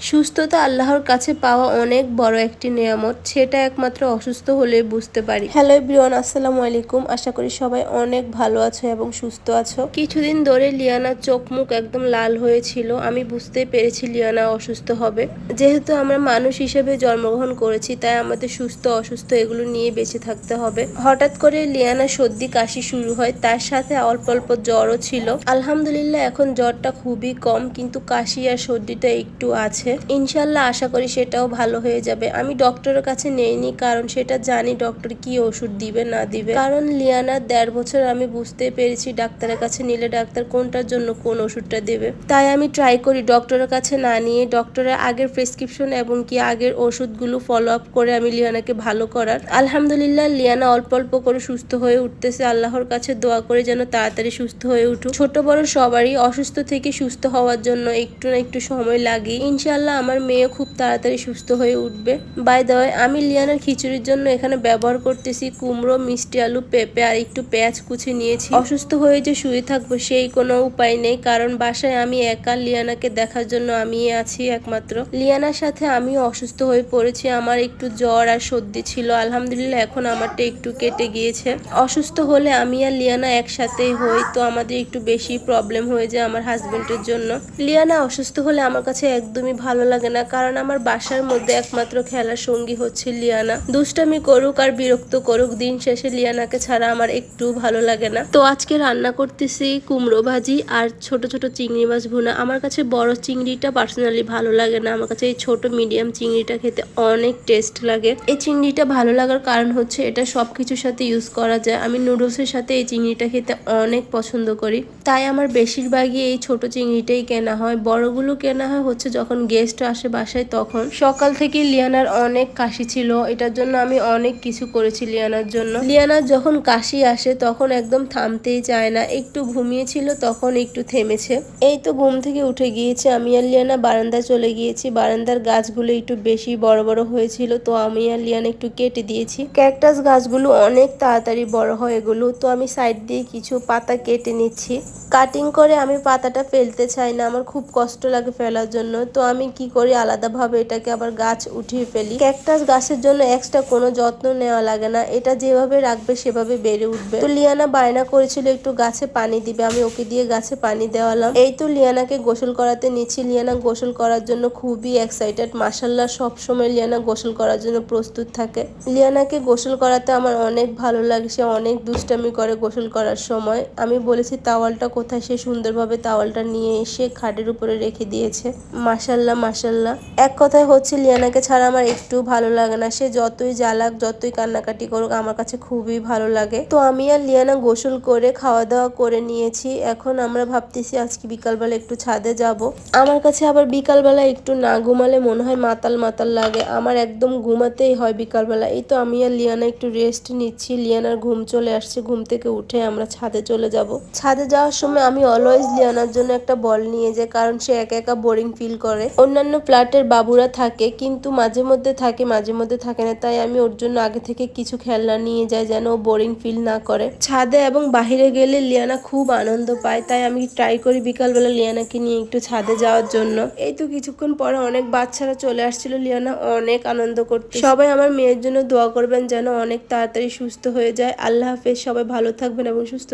সুস্থতা আল্লাহর কাছে পাওয়া অনেক বড় একটি নিয়ামত, সেটা একমাত্র অসুস্থ হলে বুঝতে পারি। হ্যালো এভরিওয়ান, আসসালামু আলাইকুম। আশা করি সবাই অনেক ভালো আছো এবং সুস্থ আছো। কিছুদিন ধরে লিয়ানার চোখ মুখ একদম লাল হয়েছিল। আমি বুঝতে পেরেছি লিয়ানা অসুস্থ হবে। যেহেতু আমরা মানুষ হিসেবে জন্মগ্রহণ করেছি, তাই আমাদের সুস্থ অসুস্থ এগুলো নিয়ে বেঁচে থাকতে হবে। হঠাৎ করে লিয়ানা সর্দি কাশি শুরু হয়, তার সাথে অল্প অল্প জ্বরও ছিল। আলহামদুলিল্লাহ এখন জ্বরটা খুবই কম, কিন্তু কাশি আর সর্দিটা একটু আছে। ইনশাল্লাহ আশা করি সেটাও ভালো হয়ে যাবে। আমি ডক্টরের কাছে নেইনি, কারণ সেটা জানি ডক্টর কি ওষুধ দিবে না দিবে। কারণ লিয়ানার 1.5 বছর আমি বুঝতে পেরেছি ডাক্তারের কাছে নিলে ডাক্তার কোনটার জন্য কোন ওষুধটা দেবে। তাই আমি ট্রাই করি ডক্টরের কাছে না নিয়ে ডক্টরের আগের প্রেসক্রিপশন এবং কি আগের ওষুধগুলো ফলো আপ করে আমি লিয়ানাকে ভালো করার। আলহামদুলিল্লাহ লিয়ানা অল্প অল্প করে সুস্থ হয়ে উঠতেছে। আল্লাহর কাছে দোয়া করে যেন তাড়াতাড়ি সুস্থ হয়ে উঠুক। ছোট বড় সবারই অসুস্থ থেকে সুস্থ হওয়ার জন্য একটু না একটু সময় লাগে। ইনশাল্লাহ আমার মেয়ে খুব তাড়াতাড়ি সুস্থ হয়ে উঠবে। বাই দ্য ওয়ে, আমি লিয়ানার খিচুড়ির জন্য এখানে ব্যবহার করতেছি কুমড়ো, মিষ্টি আলু, পেঁপে আর একটু পেঁয়াজ কুচি নিয়েছি। অসুস্থ হয়ে যে শুয়ে থাকবো সেই কোনো উপায় নেই, কারণ বাসায় আমি একা, লিয়ানাকে দেখার জন্য আমি আছি একমাত্র। লিয়ানার সাথে আমিও অসুস্থ হয়ে পড়েছি। আমার একটু জ্বর আর সর্দি ছিল। আলহামদুলিল্লাহ এখন আমারটা একটু কেটে গিয়েছে। অসুস্থ হলে আমি আর লিয়ানা একসাথেই হই, তো আমাদের একটু বেশি প্রবলেম হয়ে যায় আমার হাজবেন্ডের জন্য। লিয়ানা অসুস্থ হলে আমার কাছে একদমই ভালো লাগে না, কারণ আমার বাসার মধ্যে একমাত্র খেলার সঙ্গী হচ্ছে লিয়ানা। দুষ্টামি করুক আর বিরক্ত করুক, দিন শেষে লিয়ানাকে ছাড়া আমার একটু ভালো লাগে না। তো আজকে রান্না করতেছি কুমড়ো ভাজি আর ছোট ছোট চিংড়ি মাছ ভুনা। আমার কাছে বড় চিংড়িটা পার্সোনালি ভালো লাগে না, আমার কাছে এই ছোট মিডিয়াম চিংড়িটা খেতে অনেক টেস্ট লাগে। এই চিংড়িটা ভালো লাগার কারণ হচ্ছে এটা সবকিছুর সাথে ইউজ করা যায়। আমি নুডলসের সাথে এই চিংড়িটা খেতে অনেক পছন্দ করি, তাই আমার বেশিরভাগই এই ছোট চিংড়িটাই কেনা হয়। বড়গুলো কেনা হয় হচ্ছে যখন গেস্ট আসে বাসায় তখন। সকাল থেকে লিয়ানার অনেক কাশি ছিল, এটার জন্য আমি অনেক কিছু করেছি লিয়ানার জন্য। লিয়ানার যখন কাশি আসে তখন একদম থামতেই চায় না। একটু ঘুমিয়েছিল, তখন একটু থেমেছে। এই তো ঘুম থেকে উঠে গিয়েছে। আমি আর লিয়ানা বারান্দায় চলে গিয়েছি। বারান্দার গাছগুলো একটু বেশি বড় বড় হয়েছিল, তো আমি আর লিয়ানা একটু কেটে দিয়েছি। ক্যাকটাস গাছগুলো অনেক তাড়াতাড়ি বড় হয় এগুলো, তো আমি সাইড দিয়ে কিছু পাতা কেটে নিচ্ছি। কাটিং করে আমি পাতাটা ফেলতে চাই না, আমার খুব কষ্ট লাগে ফেলার জন্য, তো আমি কি করি আলাদাভাবে এটাকে আবার গাছ উঠিয়ে ফেলি। ক্যাকটাস গাছের জন্য এক্সট্রা কোনো যত্ন নেওয়া লাগে না, এটা যেভাবে রাখবে সেভাবে বেড়ে উঠবে। তো লিয়ানা বায়না করেছিল একটু গাছে পানি দিবে, আমি ওকে দিয়ে গাছে পানি দেওয়ালাম। এই তো লিয়ানাকে গোসল করাতে নিচ্ছি। লিয়ানা গোসল করার জন্য খুবই এক্সাইটেড। মাশাল্লাহ সবসময় লিয়ানা গোসল করার জন্য প্রস্তুত থাকে। লিয়ানাকে গোসল করাতে আমার অনেক ভালো লাগে। সে অনেক দুষ্টামি করে গোসল করার সময়। আমি বলেছি তাওয়ালটা কোথায়, সে সুন্দরভাবে তাওয়ালটা নিয়ে এসে খাটের উপরে রেখে দিয়েছে। মাশাল্লাহ মাশাল্লাহ। এক কথায় হচ্ছে লিয়ানাকে ছাড়া আমার একটু ভালো লাগে না। সে যতই জ্বালাক যতই কান্নাকাটি করুক আমার কাছে খুবই ভালো লাগে। তো আমি আর লিয়ানা গোসল করে খাওয়া দাওয়া করে নিয়েছি। এখন আমরা ভাবতেছি আজকে বিকালবেলা একটু ছাদে যাব। আমার কাছে আবার বিকালবেলা একটু না ঘুমালে মনে হয় মাতাল মাতাল লাগে। আমার একদম ঘুমাতেই হয় বিকালবেলা। এই তো আমি আর লিয়ানা একটু রেস্ট নিচ্ছি। লিয়ানার ঘুম চলে আসছে, ঘুম থেকে উঠে আমরা ছাদে চলে যাব। ছাদে যাওয়ার সময় আমি অলওয়েজ লিয়ানার জন্য একটা বল নিয়ে যাই, কারণ সে একা একা বোরিং ফিল করে। অন্যান্য ফ্ল্যাটের বাবুরা থাকে, কিন্তু মাঝে মধ্যে থাকে মাঝে মধ্যে থাকে না, তাই আমি ওর জন্য আগে থেকে কিছু খেলনা নিয়ে যাই যেন ও বোরিং ফিল না করে। ছাদে এবং বাহিরে গেলে লিয়ানা খুব আনন্দ পায়, তাই আমি ট্রাই করি বিকালবেলা লিয়ানাকে নিয়ে একটু ছাদে যাওয়ার জন্য। এই তো কিছুক্ষণ পরে অনেক বাচ্চারা চলে আসছিল, লিয়ানা অনেক আনন্দ করতে। সবাই আমার মেয়ের জন্য দোয়া করবেন যেন অনেক তাড়াতাড়ি সুস্থ হয়ে যায়। আল্লাহ হাফেজ, সবাই ভালো থাকবেন এবং সুস্থ